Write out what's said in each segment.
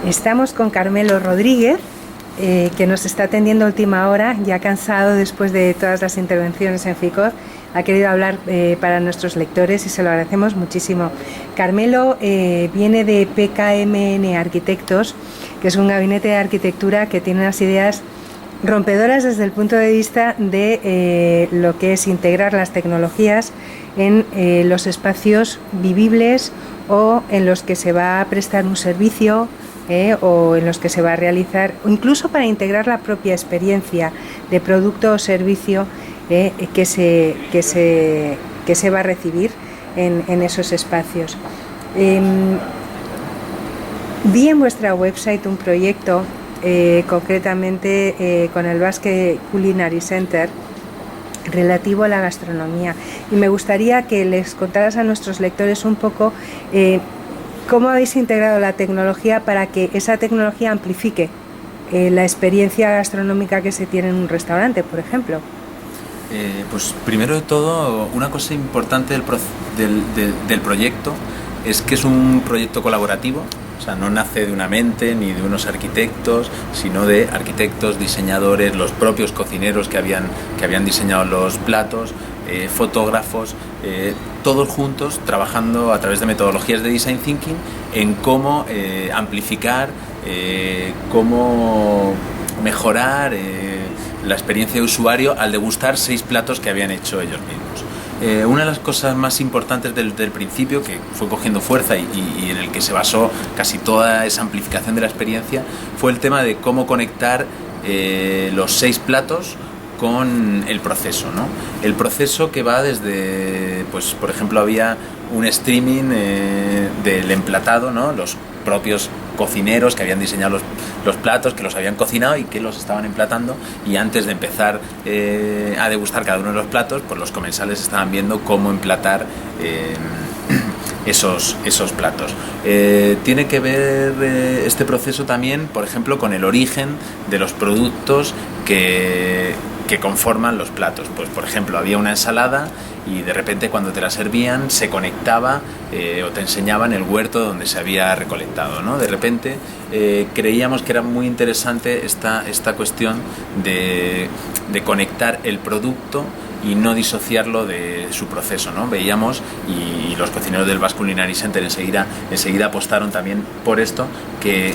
Estamos con Carmelo Rodríguez, que nos está atendiendo a última hora, ya cansado después de todas las intervenciones en FICOD. Ha querido hablar para nuestros lectores y se lo agradecemos muchísimo. Carmelo viene de PKMN Arquitectos, que es un gabinete de arquitectura que tiene unas ideas rompedoras desde el punto de vista de lo que es integrar las tecnologías en los espacios vivibles o en los que se va a prestar un servicio o en los que se va a realizar, o incluso para integrar la propia experiencia de producto o servicio que se va a recibir en esos espacios. Vi en vuestra website un proyecto concretamente con el Basque Culinary Center relativo a la gastronomía, y me gustaría que les contaras a nuestros lectores un poco cómo habéis integrado la tecnología para que esa tecnología amplifique la experiencia gastronómica que se tiene en un restaurante, por ejemplo. Pues primero de todo, una cosa importante del proyecto es que es un proyecto colaborativo. O sea, no nace de una mente ni de unos arquitectos, sino de arquitectos, diseñadores, los propios cocineros que habían diseñado los platos, fotógrafos, todos juntos trabajando a través de metodologías de design thinking en cómo amplificar, cómo mejorar la experiencia de usuario al degustar 6 platos que habían hecho ellos mismos. Una de las cosas más importantes del principio, que fue cogiendo fuerza y en el que se basó casi toda esa amplificación de la experiencia, fue el tema de cómo conectar los 6 platos con el proceso, ¿no? El proceso que va desde, pues por ejemplo, había un streaming del emplatado, ¿no? Los propios cocineros que habían diseñado los platos, que los habían cocinado y que los estaban emplatando, y antes de empezar a degustar cada uno de los platos, pues los comensales estaban viendo cómo emplatar esos platos. Tiene que ver este proceso también, por ejemplo, con el origen de los productos que conforman los platos. Pues por ejemplo, había una ensalada y de repente cuando te la servían se conectaba o te enseñaban el huerto donde se había recolectado, ¿no? De repente creíamos que era muy interesante esta cuestión de conectar el producto y no disociarlo de su proceso, ¿no? Veíamos, y los cocineros del Basque Culinary Center enseguida apostaron también por esto, que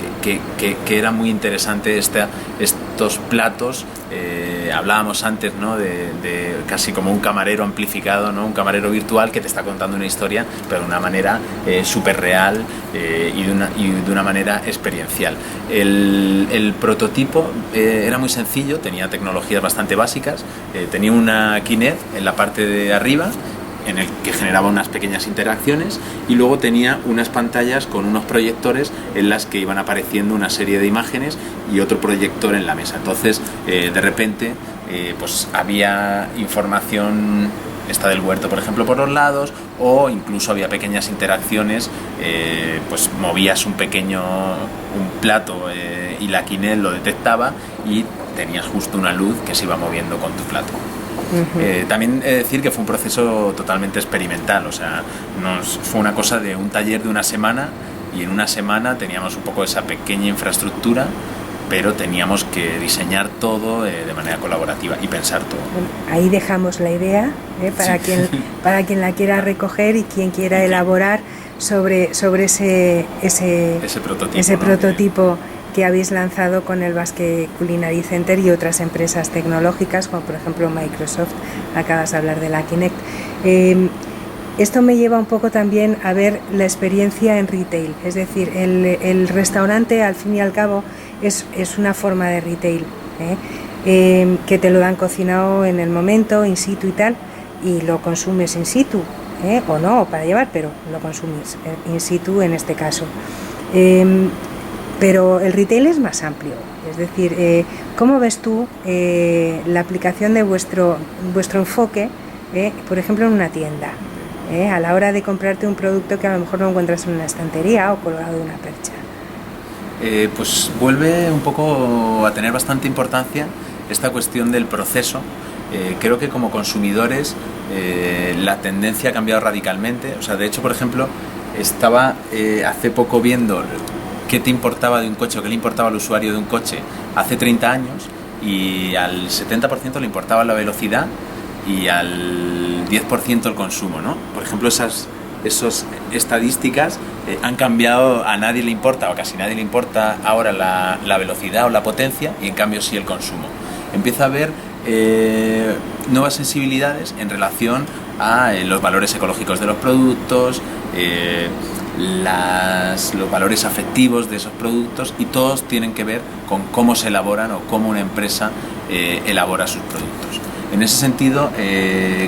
era muy interesante estos platos. Hablábamos antes, ¿no? de casi como un camarero amplificado, ¿no? Un camarero virtual que te está contando una historia, pero de una manera súper real y de una manera experiencial. El prototipo era muy sencillo, tenía tecnologías bastante básicas, tenía una Kinect en la parte de arriba, en el que generaba unas pequeñas interacciones, y luego tenía unas pantallas con unos proyectores en las que iban apareciendo una serie de imágenes y otro proyector en la mesa. Entonces, de repente, pues había información del huerto, por ejemplo, por los lados, o incluso había pequeñas interacciones, pues movías un plato y la Kinect lo detectaba y tenías justo una luz que se iba moviendo con tu plato. Uh-huh. También decir que fue un proceso totalmente experimental, o sea, fue una cosa de un taller de una semana, y en una semana teníamos un poco esa pequeña infraestructura, pero teníamos que diseñar todo de manera colaborativa y pensar todo. Bueno, ahí dejamos la idea para quien la quiera recoger y quien quiera elaborar sobre ese prototipo que habéis lanzado con el Basque Culinary Center y otras empresas tecnológicas, como por ejemplo Microsoft. Acabas de hablar de la Kinect. Esto me lleva un poco también a ver la experiencia en retail, es decir, el restaurante al fin y al cabo es una forma de retail, que te lo dan cocinado en el momento, in situ y tal, y lo consumes in situ, o no, para llevar, pero lo consumes in situ en este caso. Pero el retail es más amplio, es decir, ¿cómo ves tú la aplicación de vuestro enfoque, por ejemplo, en una tienda, a la hora de comprarte un producto que a lo mejor no encuentras en una estantería o colgado de una percha? Pues vuelve un poco a tener bastante importancia esta cuestión del proceso. Creo que como consumidores la tendencia ha cambiado radicalmente. O sea, de hecho, por ejemplo, estaba hace poco viendo qué te importaba de un coche o qué le importaba al usuario de un coche hace 30 años y al 70% le importaba la velocidad y al 10% el consumo, ¿no? Por ejemplo, esas estadísticas han cambiado, a nadie le importa o casi nadie le importa ahora la velocidad o la potencia y en cambio sí el consumo. Empieza a haber nuevas sensibilidades en relación a los valores ecológicos de los productos, los valores afectivos de esos productos, y todos tienen que ver con cómo se elaboran o cómo una empresa elabora sus productos. En ese sentido,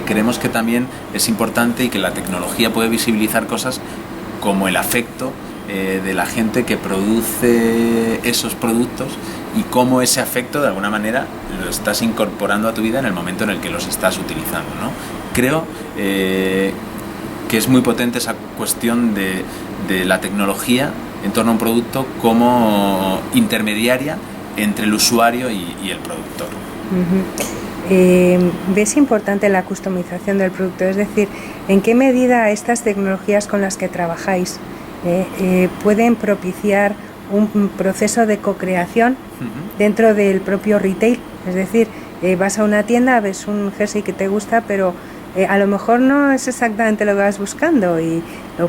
creemos que también es importante y que la tecnología puede visibilizar cosas como el afecto de la gente que produce esos productos y cómo ese afecto de alguna manera lo estás incorporando a tu vida en el momento en el que los estás utilizando, ¿no? Creo que es muy potente esa cuestión de la tecnología en torno a un producto como intermediaria entre el usuario y el productor. ¿Ves importante la customización del producto? Es decir, ¿en qué medida estas tecnologías con las que trabajáis pueden propiciar un proceso de co-creación dentro del propio retail? Es decir, vas a una tienda, ves un jersey que te gusta, pero a lo mejor no es exactamente lo que vas buscando y lo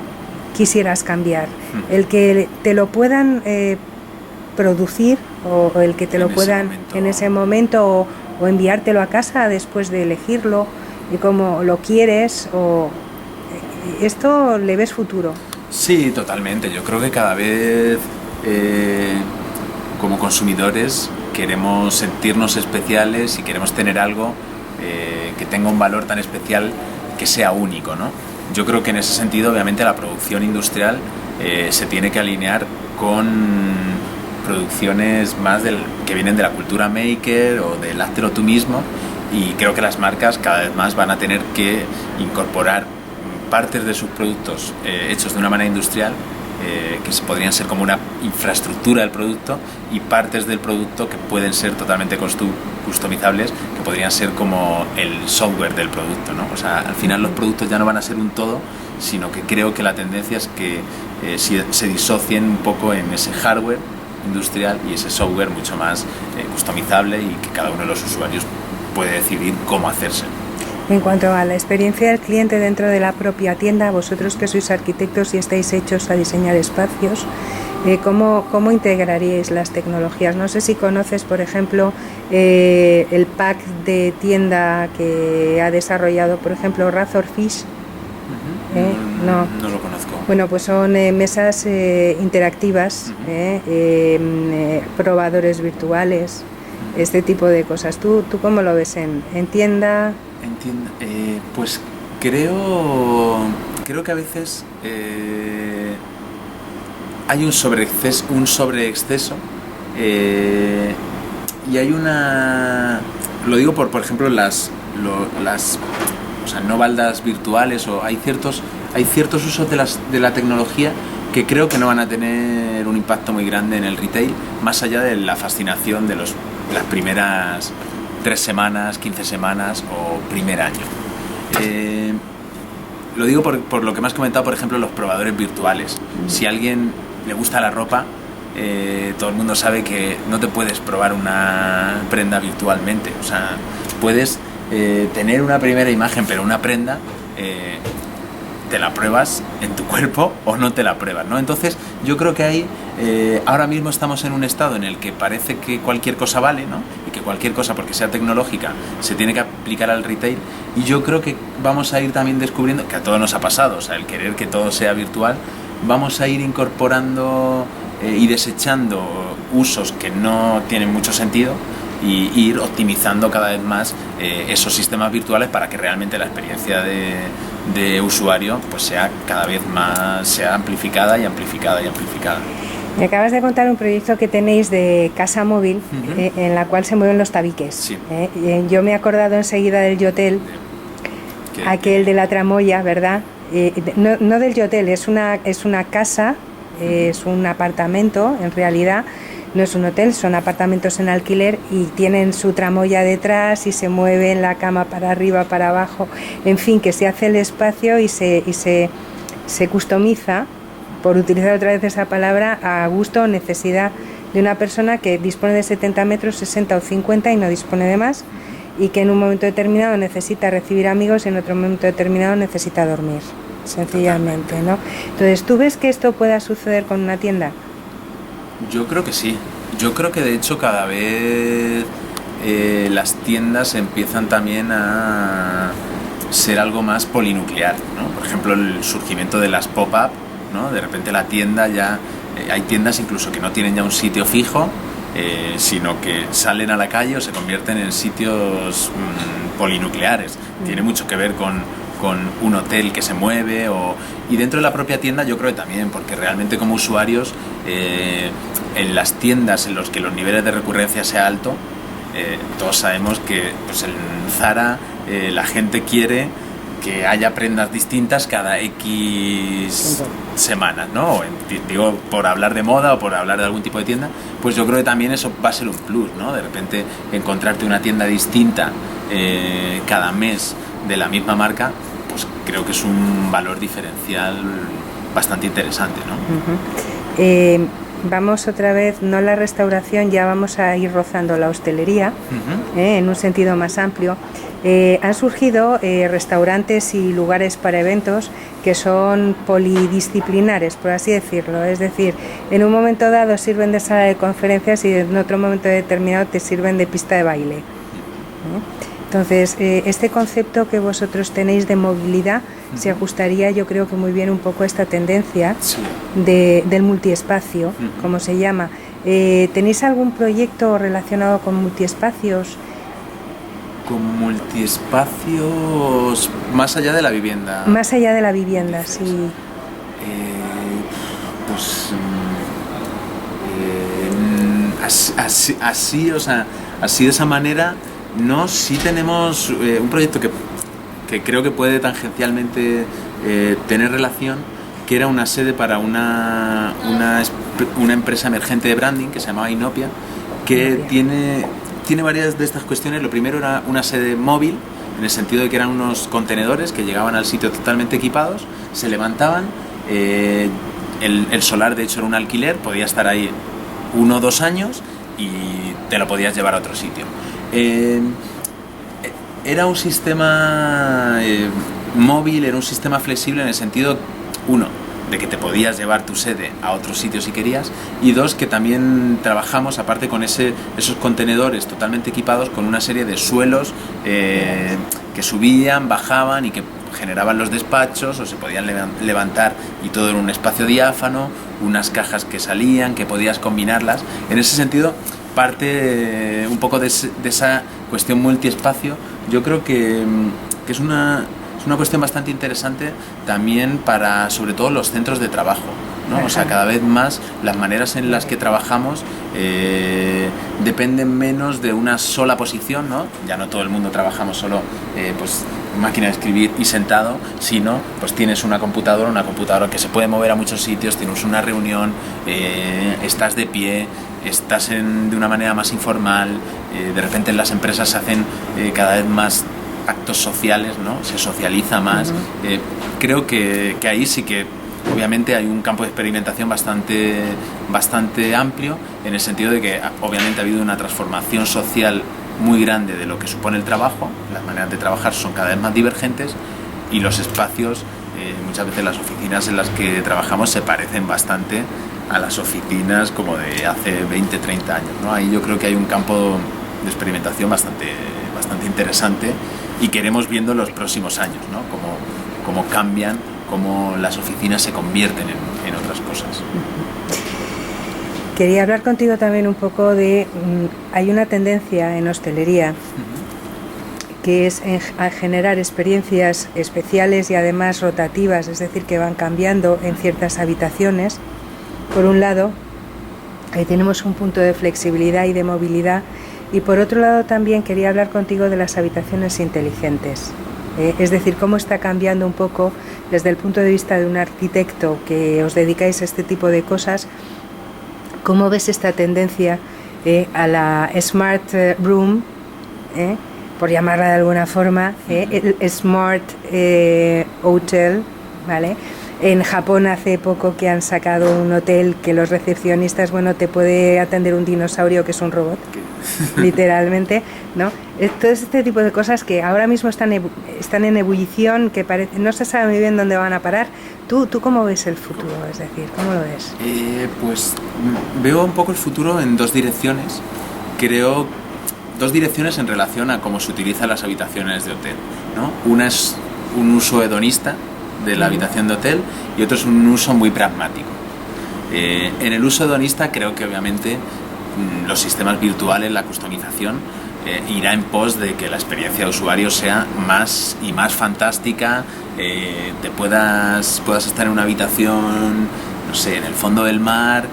quisieras cambiar. El que te lo puedan producir o el que te lo puedan en ese momento o enviártelo a casa después de elegirlo y cómo lo quieres, o ¿esto le ves futuro? Sí, totalmente. Yo creo que cada vez como consumidores queremos sentirnos especiales y queremos tener algo que tenga un valor tan especial, que sea único, ¿no? Yo creo que en ese sentido, obviamente, la producción industrial se tiene que alinear con producciones más que vienen de la cultura maker o del háztelo tú mismo, y creo que las marcas cada vez más van a tener que incorporar partes de sus productos hechos de una manera industrial, que podrían ser como una infraestructura del producto, y partes del producto que pueden ser totalmente customizables, que podrían ser como el software del producto, ¿no? O sea, al final los productos ya no van a ser un todo, sino que creo que la tendencia es que se disocien un poco en ese hardware industrial y ese software mucho más customizable, y que cada uno de los usuarios puede decidir cómo hacerse. En cuanto a la experiencia del cliente dentro de la propia tienda, vosotros que sois arquitectos y estáis hechos a diseñar espacios, ¿cómo integraríais las tecnologías? No sé si conoces, por ejemplo, el pack de tienda que ha desarrollado, por ejemplo, Razorfish. No lo conozco. Bueno, pues son mesas interactivas, probadores virtuales, este tipo de cosas. ¿Tú cómo lo ves en tienda? Entiendo. Pues creo que a veces hay un sobreexceso y hay una... Lo digo por ejemplo las o sea, no baldas virtuales, o hay ciertos usos de la tecnología que creo que no van a tener un impacto muy grande en el retail, más allá de la fascinación de las primeras 3 semanas, 15 semanas o primer año. Lo digo por lo que me has comentado, por ejemplo, los probadores virtuales. Si a alguien le gusta la ropa, todo el mundo sabe que no te puedes probar una prenda virtualmente. O sea, puedes tener una primera imagen, pero una prenda te la pruebas en tu cuerpo o no te la pruebas, ¿no? Entonces yo creo que ahí ahora mismo estamos en un estado en el que parece que cualquier cosa vale, ¿no? Y que cualquier cosa, porque sea tecnológica, se tiene que aplicar al retail, y yo creo que vamos a ir también descubriendo, que a todos nos ha pasado, o sea, el querer que todo sea virtual, vamos a ir incorporando y desechando usos que no tienen mucho sentido, y ir optimizando cada vez más esos sistemas virtuales para que realmente la experiencia de usuario pues sea cada vez más, sea amplificada y amplificada y amplificada. Me acabas de contar un proyecto que tenéis de casa móvil, en la cual se mueven los tabiques. Sí. Yo me he acordado enseguida del Yotel, aquel de la tramoya, ¿verdad? No del Yotel, es una casa, es un apartamento en realidad. No es un hotel, son apartamentos en alquiler y tienen su tramoya detrás y se mueven la cama para arriba, para abajo, en fin, que se hace el espacio y se customiza por utilizar otra vez esa palabra, a gusto o necesidad de una persona que dispone de 70 metros, 60 o 50 y no dispone de más, y que en un momento determinado necesita recibir amigos y en otro momento determinado necesita dormir, sencillamente, ¿no? Entonces, ¿tú ves que esto pueda suceder con una tienda? Yo creo que sí. Yo creo que de hecho cada vez las tiendas empiezan también a ser algo más polinuclear, ¿no? Por ejemplo, el surgimiento de las pop-up, ¿no? De repente la tienda ya... hay tiendas incluso que no tienen ya un sitio fijo, sino que salen a la calle o se convierten en sitios polinucleares. Tiene mucho que ver con un hotel que se mueve y dentro de la propia tienda yo creo que también, porque realmente como usuarios en las tiendas en los que los niveles de recurrencia sea alto, todos sabemos que pues en Zara la gente quiere que haya prendas distintas cada X semanas, ¿no? Digo, por hablar de moda o por hablar de algún tipo de tienda, pues yo creo que también eso va a ser un plus, ¿no? De repente encontrarte una tienda distinta cada mes de la misma marca, pues creo que es un valor diferencial bastante interesante, ¿no? Vamos otra vez, no la restauración, ya vamos a ir rozando la hostelería, en un sentido más amplio. Han surgido restaurantes y lugares para eventos que son polidisciplinares, por así decirlo. Es decir, en un momento dado sirven de sala de conferencias y en otro momento determinado te sirven de pista de baile. Entonces, este concepto que vosotros tenéis de movilidad se ajustaría, yo creo que muy bien un poco a esta tendencia del multiespacio, como se llama. ¿Tenéis algún proyecto relacionado con multiespacios? Con multiespacios más allá de la vivienda. Más allá de la vivienda, sí. Pues así, o sea, así de esa manera, no, sí tenemos un proyecto que creo que puede tangencialmente tener relación, que era una sede para una empresa emergente de branding que se llamaba Inopia, que tiene varias de estas cuestiones. Lo primero era una sede móvil, en el sentido de que eran unos contenedores que llegaban al sitio totalmente equipados, se levantaban, el solar de hecho era un alquiler, podía estar ahí 1 o 2 años y te lo podías llevar a otro sitio. Era un sistema móvil, era un sistema flexible en el sentido, 1, de que te podías llevar tu sede a otro sitio si querías, y 2, que también trabajamos, aparte con esos contenedores totalmente equipados, con una serie de suelos que subían, bajaban y que generaban los despachos o se podían levantar, y todo en un espacio diáfano, unas cajas que salían, que podías combinarlas. En ese sentido, parte un poco de esa cuestión multiespacio. Yo creo que es una cuestión bastante interesante también para, sobre todo, los centros de trabajo, ¿no? O sea, cada vez más las maneras en las que trabajamos dependen menos de una sola posición, ¿no? Ya no todo el mundo trabajamos solo pues máquina de escribir y sentado, sino pues tienes una computadora que se puede mover a muchos sitios, tienes una reunión, estás de pie, estás de una manera más informal, de repente en las empresas se hacen cada vez más actos sociales, ¿no? Se socializa más. Creo que ahí sí que obviamente hay un campo de experimentación bastante amplio, en el sentido de que obviamente ha habido una transformación social muy grande de lo que supone el trabajo. Las maneras de trabajar son cada vez más divergentes y los espacios, muchas veces las oficinas en las que trabajamos se parecen bastante a las oficinas como de hace 20, 30 años, ¿no? Ahí yo creo que hay un campo de experimentación bastante interesante y que iremos viendo en los próximos años, ¿no? Cómo cambian, cómo las oficinas se convierten en otras cosas. Quería hablar contigo también un poco de... hay una tendencia en hostelería que es a generar experiencias especiales y además rotativas, es decir, que van cambiando en ciertas habitaciones. Por un lado, ahí tenemos un punto de flexibilidad y de movilidad, y por otro lado también quería hablar contigo de las habitaciones inteligentes. Es decir, cómo está cambiando un poco desde el punto de vista de un arquitecto que os dedicáis a este tipo de cosas. ¿Cómo ves esta tendencia a la Smart Room, por llamarla de alguna forma, el Smart Hotel, ¿vale? En Japón hace poco que han sacado un hotel que los recepcionistas, bueno, te puede atender un dinosaurio que es un robot, literalmente, ¿no? Todo este tipo de cosas que ahora mismo están en ebullición, que no se sabe muy bien dónde van a parar. ¿Tú cómo ves el futuro? Es decir, ¿cómo lo ves? Pues veo un poco el futuro en dos direcciones. Creo dos direcciones en relación a cómo se utilizan las habitaciones de hotel, ¿no? Una es un uso hedonista de la habitación de hotel y otro es un uso muy pragmático. En el uso hedonista creo que obviamente los sistemas virtuales, la customización, irá en pos de que la experiencia de usuario sea más y más fantástica, te puedas estar en una habitación, no sé, en el fondo del mar,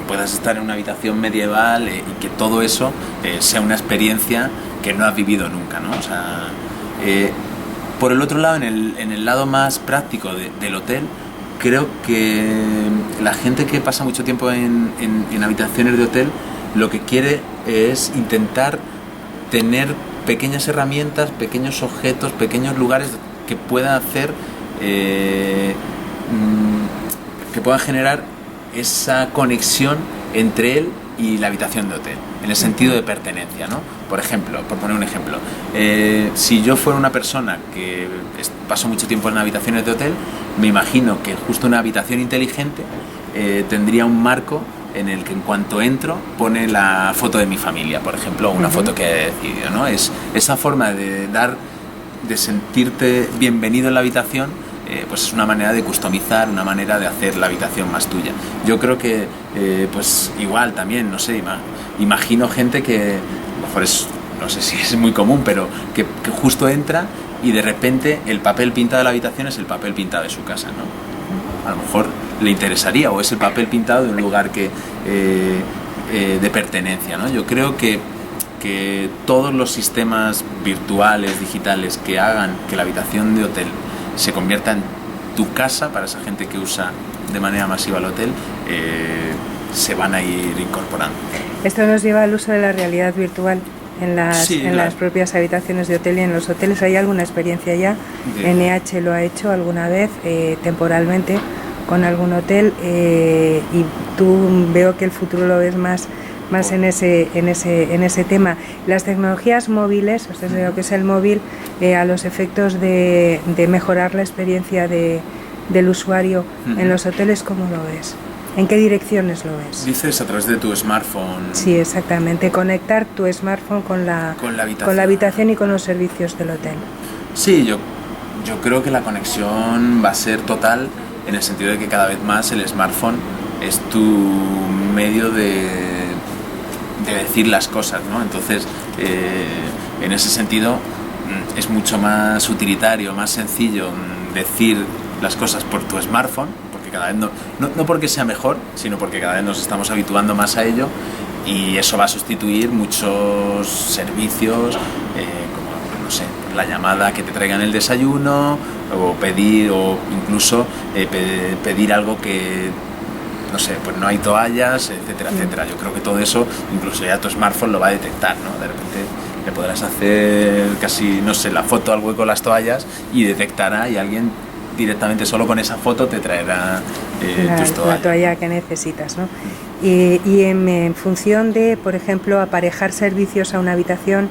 puedas estar en una habitación medieval y que todo eso sea una experiencia que no has vivido nunca, ¿no? O sea, por el otro lado, en el lado más práctico del hotel, creo que la gente que pasa mucho tiempo en habitaciones de hotel lo que quiere es intentar tener pequeñas herramientas, pequeños objetos, pequeños lugares que puedan hacer, que puedan generar esa conexión entre él y la habitación de hotel, en el sentido de pertenencia, ¿no? Por ejemplo, por poner un ejemplo, si yo fuera una persona que paso mucho tiempo en habitaciones de hotel, me imagino que justo una habitación inteligente tendría un marco en el que en cuanto entro pone la foto de mi familia, por ejemplo, o una foto que he decidido, ¿no? Es esa forma de sentirte bienvenido en la habitación, pues es una manera de customizar, una manera de hacer la habitación más tuya. Yo creo que, pues igual también, no sé, imagino gente que, a lo mejor no sé si es muy común, pero que justo entra y de repente el papel pintado de la habitación es el papel pintado de su casa, ¿no? A lo mejor le interesaría, o es el papel pintado de un lugar de pertenencia, ¿no? Yo creo que todos los sistemas virtuales, digitales, que hagan que la habitación de hotel se convierta en tu casa, para esa gente que usa de manera masiva el hotel, se van a ir incorporando. Esto nos lleva al uso de la realidad virtual en las propias habitaciones de hotel y en los hoteles. ¿Hay alguna experiencia ya? NH lo ha hecho alguna vez, temporalmente, con algún hotel, y tú veo que el futuro lo ves más en ese tema. Las tecnologías móviles, o sea, lo que es el móvil, a los efectos de mejorar la experiencia del usuario en los hoteles, ¿cómo lo ves? ¿En qué direcciones lo ves? Dices a través de tu smartphone. Sí, exactamente. Conectar tu smartphone con la habitación y con los servicios del hotel. Sí, yo creo que la conexión va a ser total, en el sentido de que cada vez más el smartphone es tu medio de decir las cosas, ¿no? Entonces, en ese sentido, es mucho más utilitario, más sencillo decir las cosas por tu smartphone, porque cada vez no porque sea mejor, sino porque cada vez nos estamos habituando más a ello, y eso va a sustituir muchos servicios, como, no sé, la llamada que te traigan el desayuno, o pedir, o incluso pedir algo que, no sé, pues no hay toallas, etcétera, etcétera. Yo creo que todo eso, incluso ya tu smartphone lo va a detectar, ¿no? De repente le podrás hacer casi, no sé, la foto al hueco de las toallas y detectará, y alguien directamente solo con esa foto te traerá tus toallas. La toalla que necesitas, ¿no? Y en función de, por ejemplo, aparejar servicios a una habitación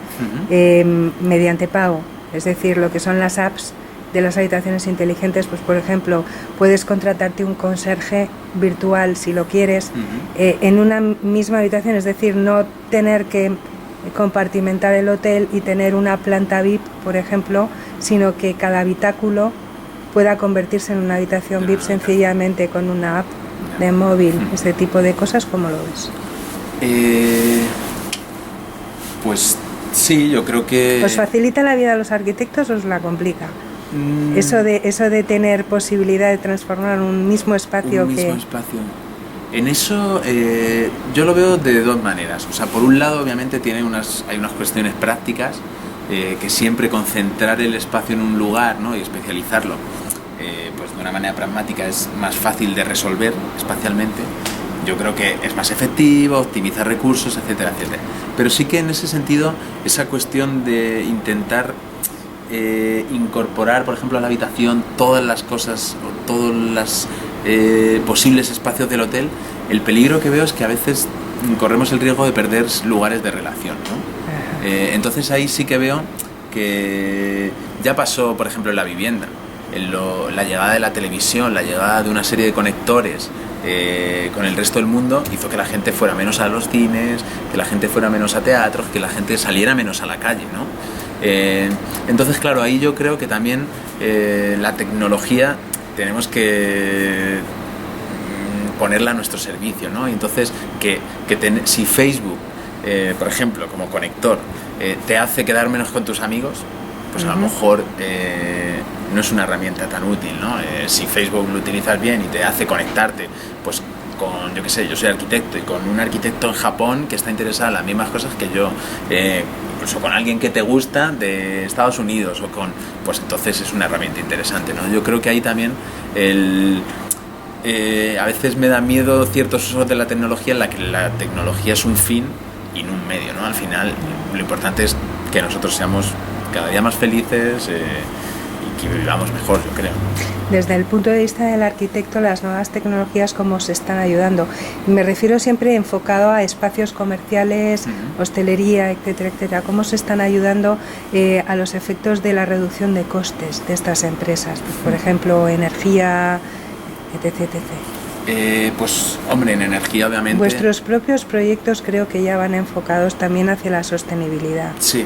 mediante pago, es decir, lo que son las apps de las habitaciones inteligentes, pues por ejemplo, puedes contratarte un conserje virtual si lo quieres, en una misma habitación, es decir, no tener que compartimentar el hotel y tener una planta VIP, por ejemplo, sino que cada habitáculo pueda convertirse en una habitación VIP sencillamente con una app de móvil. Este tipo de cosas, ¿cómo lo ves? Pues sí, yo creo que... ¿Os facilita la vida a los arquitectos o os la complica? Eso de tener posibilidad de transformar un mismo espacio espacio. En eso yo lo veo de dos maneras. O sea, por un lado, obviamente hay unas cuestiones prácticas, que siempre concentrar el espacio en un lugar, ¿no? Y especializarlo, pues de una manera pragmática es más fácil de resolver espacialmente. Yo creo que es más efectivo, optimiza recursos, etcétera, etcétera. Pero sí que en ese sentido, esa cuestión de intentar incorporar, por ejemplo, a la habitación todas las cosas o todos los posibles espacios del hotel, el peligro que veo es que a veces corremos el riesgo de perder lugares de relación, ¿no? Entonces ahí sí que veo que ya pasó, por ejemplo, en la vivienda, la llegada de la televisión, la llegada de una serie de conectores con el resto del mundo hizo que la gente fuera menos a los cines, que la gente fuera menos a teatros, que la gente saliera menos a la calle, ¿no? Entonces, claro, ahí yo creo que también la tecnología tenemos que ponerla a nuestro servicio, ¿no? Y entonces, si Facebook, por ejemplo, como conector, te hace quedar menos con tus amigos, pues a lo mejor no es una herramienta tan útil, ¿no? Si Facebook lo utilizas bien y te hace conectarte, pues con, yo qué sé, yo soy arquitecto y con un arquitecto en Japón que está interesado en las mismas cosas que yo, incluso con alguien que te gusta de Estados Unidos, pues entonces es una herramienta interesante, ¿no? Yo creo que ahí también a veces me da miedo ciertos usos de la tecnología en la que la tecnología es un fin y no un medio, ¿no? Al final lo importante es que nosotros seamos cada día más felices y que vivamos mejor, yo creo. Desde el punto de vista del arquitecto, las nuevas tecnologías, ¿cómo se están ayudando? Me refiero siempre enfocado a espacios comerciales, hostelería, etcétera, etcétera. ¿Cómo se están ayudando a los efectos de la reducción de costes de estas empresas? Pues, por ejemplo, energía, etc, etc. Pues, hombre, en energía, obviamente... Vuestros propios proyectos creo que ya van enfocados también hacia la sostenibilidad. Sí.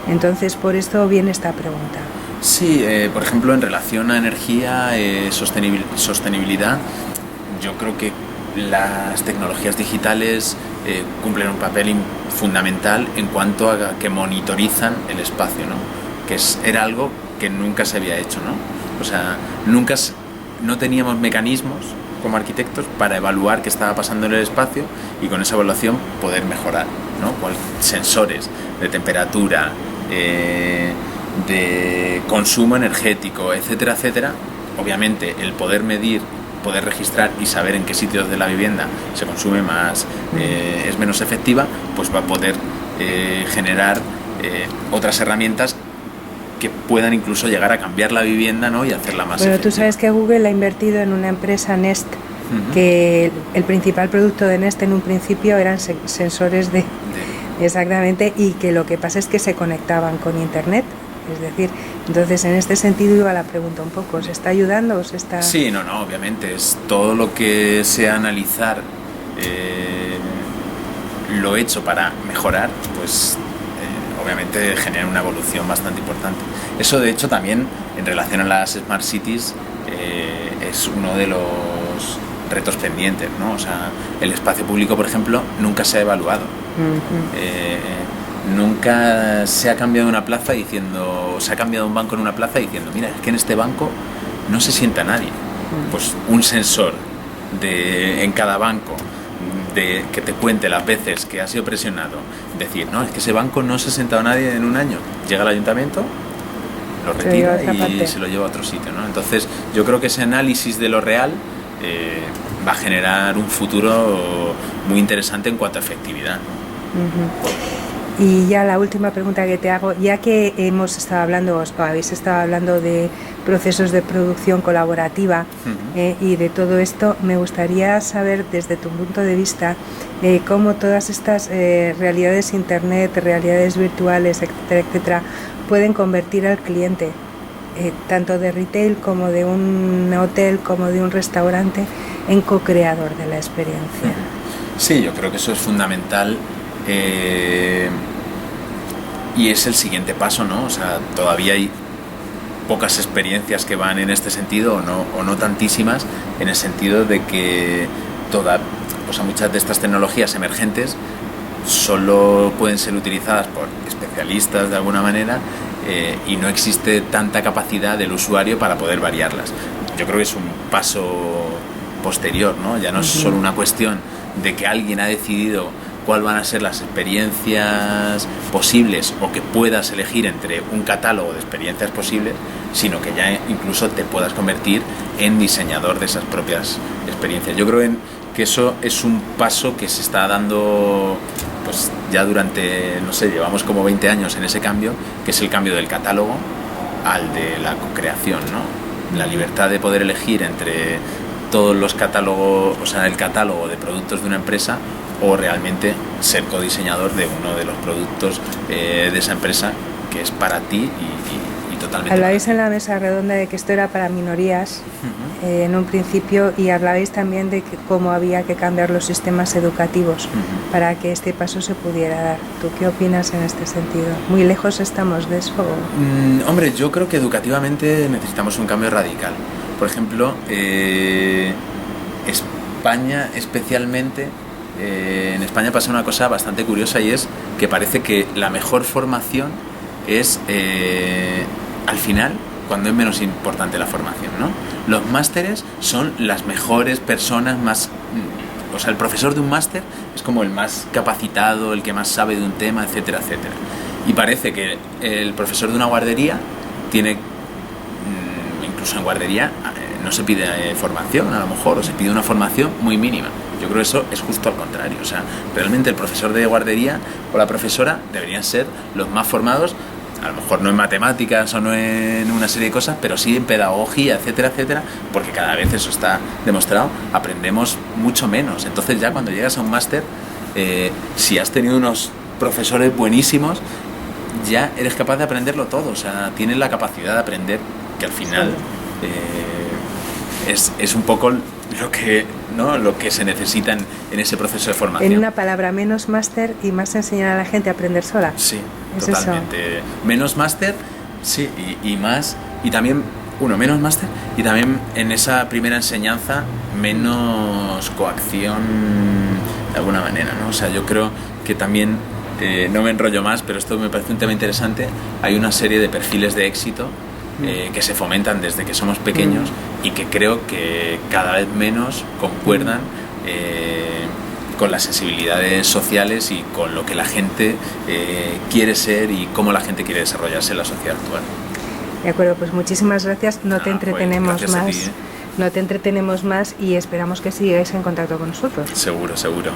Entonces, por esto viene esta pregunta. Sí, por ejemplo, en relación a energía, sostenibilidad, yo creo que las tecnologías digitales cumplen un papel fundamental en cuanto a que monitorizan el espacio, ¿no? Era algo que nunca se había hecho, ¿no? O sea, no teníamos mecanismos como arquitectos para evaluar qué estaba pasando en el espacio y con esa evaluación poder mejorar, ¿no? Sensores de temperatura, de consumo energético, etcétera, etcétera. Obviamente el poder medir, poder registrar y saber en qué sitios de la vivienda se consume más, es menos efectiva, pues va a poder generar otras herramientas que puedan incluso llegar a cambiar la vivienda, ¿no? Y hacerla más efectiva. Tú sabes que Google ha invertido en una empresa Nest, que el principal producto de Nest en un principio eran sensores exactamente, y que lo que pasa es que se conectaban con internet. Es decir, entonces en este sentido iba la pregunta un poco, ¿os está ayudando? ¿Os está...? Sí, no, obviamente, es todo lo que sea analizar lo hecho para mejorar, pues obviamente genera una evolución bastante importante. Eso, de hecho, también en relación a las Smart Cities es uno de los retos pendientes, ¿no? O sea, el espacio público, por ejemplo, nunca se ha evaluado. Nunca se ha cambiado un banco en una plaza diciendo, mira, es que en este banco no se sienta nadie. Pues un sensor en cada banco que te cuente las veces que ha sido presionado, decir, no, es que ese banco no se ha sentado nadie en un año. Llega el ayuntamiento, lo retira y se lo lleva a otro sitio, ¿no? Entonces yo creo que ese análisis de lo real va a generar un futuro muy interesante en cuanto a efectividad, ¿no? Y ya la última pregunta que te hago, ya que habéis estado hablando de procesos de producción colaborativa y de todo esto, me gustaría saber desde tu punto de vista cómo todas estas realidades internet, realidades virtuales, etcétera, etcétera, pueden convertir al cliente, tanto de retail como de un hotel, como de un restaurante, en co-creador de la experiencia. Sí, yo creo que eso es fundamental. Y es el siguiente paso, ¿no? O sea, todavía hay pocas experiencias que van en este sentido, o no tantísimas, en el sentido de que muchas de estas tecnologías emergentes solo pueden ser utilizadas por especialistas de alguna manera, y no existe tanta capacidad del usuario para poder variarlas. Yo creo que es un paso posterior, ¿no? Ya no es solo una cuestión de que alguien ha decidido cuáles van a ser las experiencias posibles o que puedas elegir entre un catálogo de experiencias posibles, sino que ya incluso te puedas convertir en diseñador de esas propias experiencias. Yo creo que eso es un paso que se está dando pues ya durante, no sé, llevamos como 20 años en ese cambio, que es el cambio del catálogo al de la co-creación, ¿no? La libertad de poder elegir entre todos los catálogos, o sea, el catálogo de productos de una empresa, o realmente ser codiseñador de uno de los productos de esa empresa que es para ti y totalmente. Hablabais en la mesa redonda de que esto era para minorías en un principio, y hablabais también de cómo había que cambiar los sistemas educativos para que este paso se pudiera dar. ¿Tú qué opinas en este sentido? ¿Muy lejos estamos de eso? Hombre, yo creo que educativamente necesitamos un cambio radical. Por ejemplo, España especialmente, en España pasa una cosa bastante curiosa, y es que parece que la mejor formación es al final, cuando es menos importante la formación, ¿no? Los másteres son las mejores personas, más, o sea, el profesor de un máster es como el más capacitado, el que más sabe de un tema, etcétera, etcétera. Y parece que el profesor de una guardería tiene, incluso en guardería, no se pide formación a lo mejor, o se pide una formación muy mínima. Yo creo que eso es justo al contrario. O sea, realmente el profesor de guardería o la profesora deberían ser los más formados, a lo mejor no en matemáticas o no en una serie de cosas, pero sí en pedagogía, etcétera, etcétera, porque cada vez eso está demostrado, aprendemos mucho menos. Entonces ya cuando llegas a un máster, si has tenido unos profesores buenísimos, ya eres capaz de aprenderlo todo. O sea, tienes la capacidad de aprender, que al final es un poco lo que, ¿no?, lo que se necesita en ese proceso de formación. En una palabra, menos máster y más enseñar a la gente a aprender sola. Sí, ¿Es totalmente. Eso? Menos máster, sí, y más, y también, menos máster, y también en esa primera enseñanza, menos coacción de alguna manera, ¿no? O sea, yo creo que también, no me enrollo más, pero esto me parece un tema interesante, hay una serie de perfiles de éxito que se fomentan desde que somos pequeños y que creo que cada vez menos concuerdan con las sensibilidades sociales y con lo que la gente quiere ser y cómo la gente quiere desarrollarse en la sociedad actual. De acuerdo, pues muchísimas gracias. No te entretenemos pues, más. A ti, No te entretenemos más y esperamos que sigáis en contacto con nosotros. Seguro, seguro.